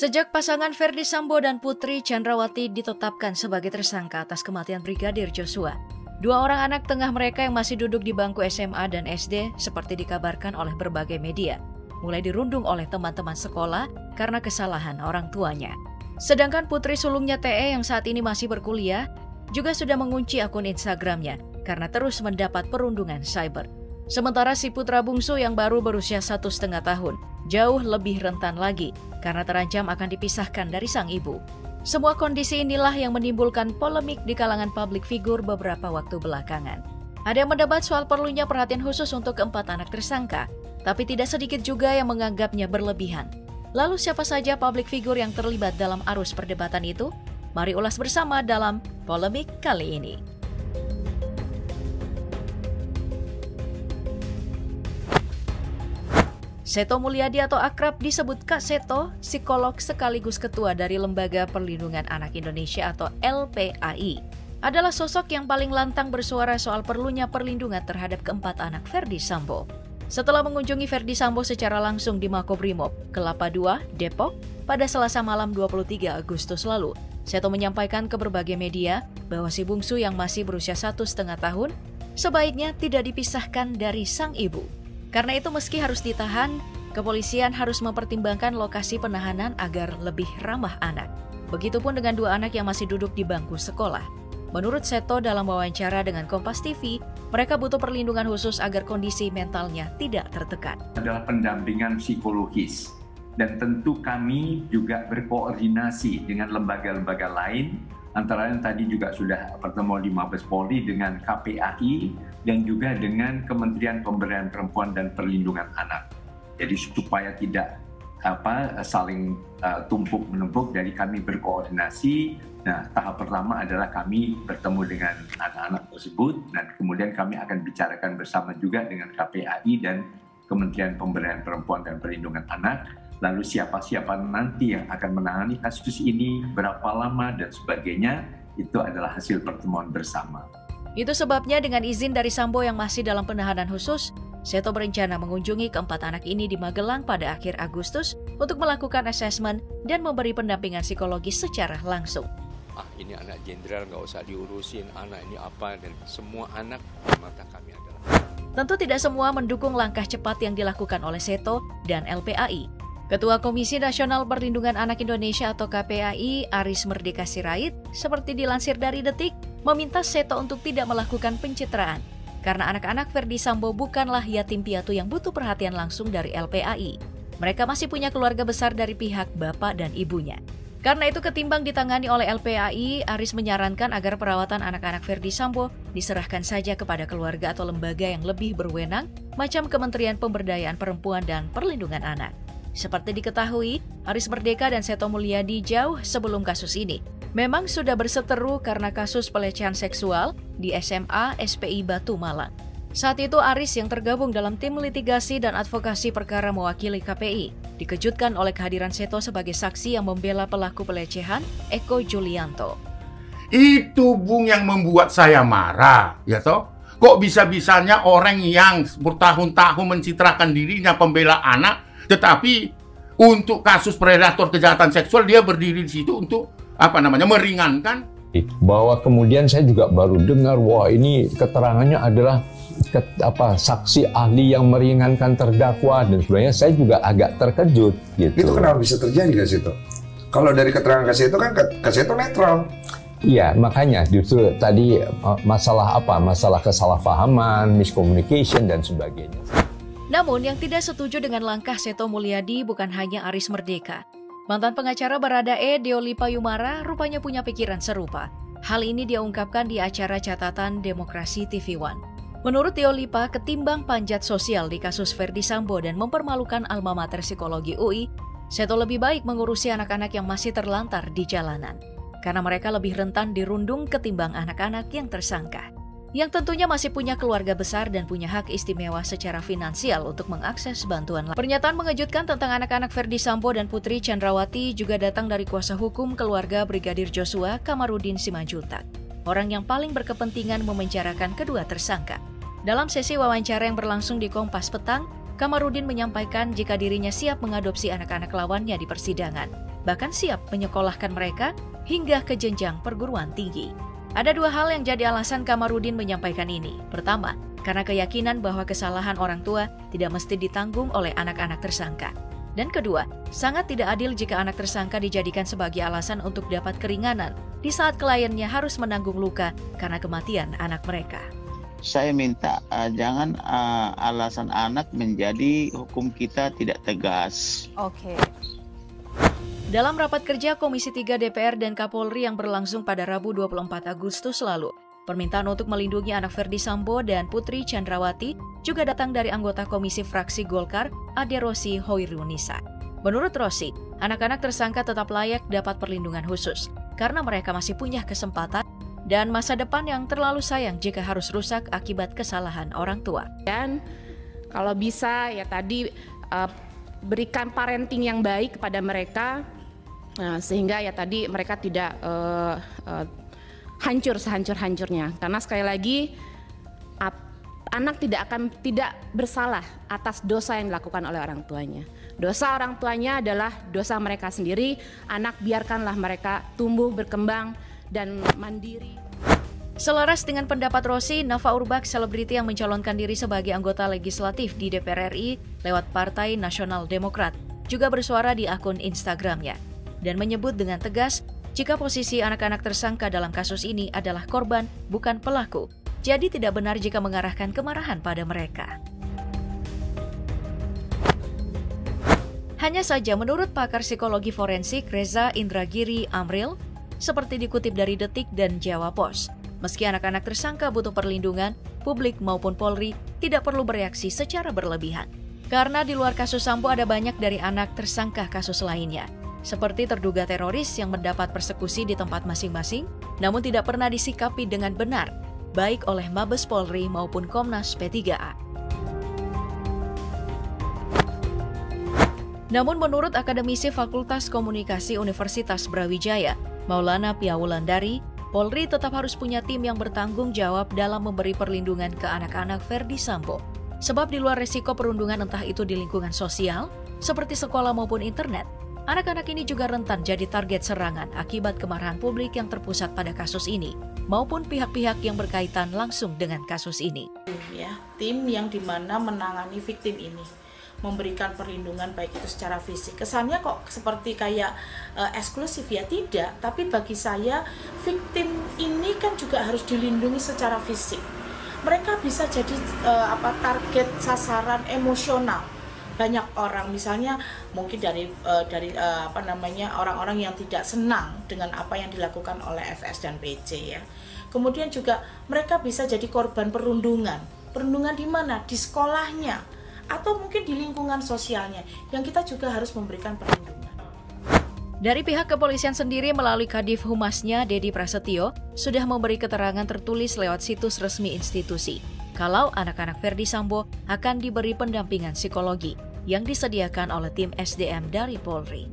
Sejak pasangan Ferdy Sambo dan Putri Chandrawati ditetapkan sebagai tersangka atas kematian Brigadir Joshua, dua orang anak tengah mereka yang masih duduk di bangku SMA dan SD seperti dikabarkan oleh berbagai media, mulai dirundung oleh teman-teman sekolah karena kesalahan orang tuanya. Sedangkan putri sulungnya TE yang saat ini masih berkuliah juga sudah mengunci akun Instagramnya karena terus mendapat perundungan cyber. Sementara si putra bungsu yang baru berusia 1,5 tahun jauh lebih rentan lagi karena terancam akan dipisahkan dari sang ibu. Semua kondisi inilah yang menimbulkan polemik di kalangan publik figur beberapa waktu belakangan. Ada yang mendebat soal perlunya perhatian khusus untuk keempat anak tersangka, tapi tidak sedikit juga yang menganggapnya berlebihan. Lalu siapa saja publik figur yang terlibat dalam arus perdebatan itu? Mari ulas bersama dalam polemik kali ini. Seto Mulyadi atau akrab disebut Kak Seto, psikolog sekaligus ketua dari Lembaga Perlindungan Anak Indonesia atau LPAI, adalah sosok yang paling lantang bersuara soal perlunya perlindungan terhadap keempat anak Ferdy Sambo. Setelah mengunjungi Ferdy Sambo secara langsung di Makobrimob, Kelapa II, Depok, pada Selasa malam 23 Agustus lalu, Seto menyampaikan ke berbagai media bahwa si bungsu yang masih berusia 1,5 tahun sebaiknya tidak dipisahkan dari sang ibu. Karena itu meski harus ditahan, kepolisian harus mempertimbangkan lokasi penahanan agar lebih ramah anak. Begitupun dengan dua anak yang masih duduk di bangku sekolah. Menurut Seto dalam wawancara dengan Kompas TV, mereka butuh perlindungan khusus agar kondisi mentalnya tidak tertekan. Adalah pendampingan psikologis. Dan tentu kami juga berkoordinasi dengan lembaga-lembaga lain, antara lain tadi juga sudah pertemuan di Mabes Polri dengan KPAI dan juga dengan Kementerian Pemberdayaan Perempuan dan Perlindungan Anak. Jadi supaya tidak saling tumpuk menumpuk, dari kami berkoordinasi. Nah, tahap pertama adalah kami bertemu dengan anak-anak tersebut dan kemudian kami akan bicarakan bersama juga dengan KPAI dan Kementerian Pemberdayaan Perempuan dan Perlindungan Anak. Lalu siapa-siapa nanti yang akan menangani kasus ini, berapa lama, dan sebagainya, itu adalah hasil pertemuan bersama. Itu sebabnya dengan izin dari Sambo yang masih dalam penahanan khusus, Seto berencana mengunjungi keempat anak ini di Magelang pada akhir Agustus untuk melakukan asesmen dan memberi pendampingan psikologis secara langsung. Ini anak jenderal, nggak usah diurusin, anak ini apa, dan semua anak mata kami adalah. Tentu tidak semua mendukung langkah cepat yang dilakukan oleh Seto dan LPAI. Ketua Komisi Nasional Perlindungan Anak Indonesia atau KPAI, Aris Merdeka Sirait, seperti dilansir dari Detik, meminta Seto untuk tidak melakukan pencitraan. Karena anak-anak Ferdy Sambo bukanlah yatim piatu yang butuh perhatian langsung dari LPAI. Mereka masih punya keluarga besar dari pihak bapak dan ibunya. Karena itu ketimbang ditangani oleh LPAI, Aris menyarankan agar perawatan anak-anak Ferdy Sambo diserahkan saja kepada keluarga atau lembaga yang lebih berwenang, macam Kementerian Pemberdayaan Perempuan dan Perlindungan Anak. Seperti diketahui, Aris Merdeka dan Seto Mulyadi jauh sebelum kasus ini memang sudah berseteru karena kasus pelecehan seksual di SMA SPI Batu Malang. Saat itu Aris yang tergabung dalam tim litigasi dan advokasi perkara mewakili KPI dikejutkan oleh kehadiran Seto sebagai saksi yang membela pelaku pelecehan, Eko Julianto. Itu Bung yang membuat saya marah, ya toh? Kok bisa-bisanya orang yang bertahun-tahun mencitrakan dirinya pembela anak, tetapi untuk kasus predator kejahatan seksual dia berdiri di situ untuk meringankan. Bahwa kemudian saya juga baru dengar, wah ini keterangannya adalah saksi ahli yang meringankan terdakwa, dan sebenarnya saya juga agak terkejut. Gitu. Itu kenapa bisa terjadi Kak Seto? Kalau dari keterangan Kak Seto kan Kak Seto netral. Iya, makanya justru tadi masalah kesalahpahaman, miscommunication dan sebagainya. Namun yang tidak setuju dengan langkah Seto Mulyadi bukan hanya Aris Merdeka. Mantan pengacara Baradae, Deoli Payumara, rupanya punya pikiran serupa. Hal ini dia ungkapkan di acara catatan Demokrasi TV One. Menurut Deolipa, ketimbang panjat sosial di kasus Ferdy Sambo dan mempermalukan alma mater psikologi UI, Seto lebih baik mengurusi anak-anak yang masih terlantar di jalanan. Karena mereka lebih rentan dirundung ketimbang anak-anak yang tersangka. Yang tentunya masih punya keluarga besar dan punya hak istimewa secara finansial untuk mengakses bantuan. Pernyataan mengejutkan tentang anak-anak Ferdy Sambo dan Putri Chandrawati juga datang dari kuasa hukum keluarga Brigadir Joshua, Kamarudin Simanjuntak, orang yang paling berkepentingan memenjarakan kedua tersangka. Dalam sesi wawancara yang berlangsung di Kompas Petang, Kamarudin menyampaikan jika dirinya siap mengadopsi anak-anak lawannya di persidangan. bahkan siap menyekolahkan mereka hingga ke jenjang perguruan tinggi. Ada dua hal yang jadi alasan Kamarudin menyampaikan ini. Pertama, karena keyakinan bahwa kesalahan orang tua tidak mesti ditanggung oleh anak-anak tersangka. Dan kedua, sangat tidak adil jika anak tersangka dijadikan sebagai alasan untuk dapat keringanan di saat kliennya harus menanggung luka karena kematian anak mereka. Saya minta jangan alasan anak menjadi hukum kita tidak tegas. Oke. Dalam rapat kerja Komisi 3 DPR dan Kapolri yang berlangsung pada Rabu 24 Agustus lalu, permintaan untuk melindungi anak Ferdi Sambo dan Putri Chandrawati juga datang dari anggota Komisi Fraksi Golkar, Ade Rosi Hoirunisa. Menurut Rosi, anak-anak tersangka tetap layak dapat perlindungan khusus karena mereka masih punya kesempatan dan masa depan yang terlalu sayang jika harus rusak akibat kesalahan orang tua. Dan kalau bisa ya tadi berikan parenting yang baik kepada mereka sehingga ya tadi mereka tidak hancur sehancur-hancurnya. Karena sekali lagi anak tidak bersalah atas dosa yang dilakukan oleh orang tuanya. Dosa orang tuanya adalah dosa mereka sendiri. Anak biarkanlah mereka tumbuh, berkembang, dan mandiri. Selaras dengan pendapat Rosi, Nafa Urbach, selebriti yang mencalonkan diri sebagai anggota legislatif di DPR RI lewat Partai Nasional Demokrat, juga bersuara di akun Instagramnya dan menyebut dengan tegas jika posisi anak-anak tersangka dalam kasus ini adalah korban, bukan pelaku. Jadi tidak benar jika mengarahkan kemarahan pada mereka. Hanya saja menurut pakar psikologi forensik Reza Indragiri Amril, seperti dikutip dari Detik dan Jawa Pos, meski anak-anak tersangka butuh perlindungan, publik maupun Polri tidak perlu bereaksi secara berlebihan. Karena di luar kasus Sambo ada banyak dari anak tersangka kasus lainnya, seperti terduga teroris yang mendapat persekusi di tempat masing-masing, namun tidak pernah disikapi dengan benar, baik oleh Mabes Polri maupun Komnas P3A. Namun menurut akademisi Fakultas Komunikasi Universitas Brawijaya, Maulana Piawulandari, Polri tetap harus punya tim yang bertanggung jawab dalam memberi perlindungan ke anak-anak Ferdi Sambo. Sebab di luar resiko perundungan entah itu di lingkungan sosial, seperti sekolah maupun internet, anak-anak ini juga rentan jadi target serangan akibat kemarahan publik yang terpusat pada kasus ini, maupun pihak-pihak yang berkaitan langsung dengan kasus ini. Tim yang dimana menangani victim ini, memberikan perlindungan baik itu secara fisik. Kesannya kok seperti kayak eksklusif ya, tidak. Tapi bagi saya victim ini kan juga harus dilindungi secara fisik. Mereka bisa jadi target sasaran emosional. Banyak orang misalnya mungkin dari orang-orang yang tidak senang dengan apa yang dilakukan oleh FS dan PC ya. Kemudian juga mereka bisa jadi korban perundungan. Perundungan di mana? Di sekolahnya atau mungkin di lingkungan sosialnya yang kita juga harus memberikan perlindungan. Dari pihak kepolisian sendiri melalui Kadif Humasnya Dedi Prasetyo sudah memberi keterangan tertulis lewat situs resmi institusi kalau anak-anak Ferdi Sambo akan diberi pendampingan psikologi yang disediakan oleh tim SDM dari Polri.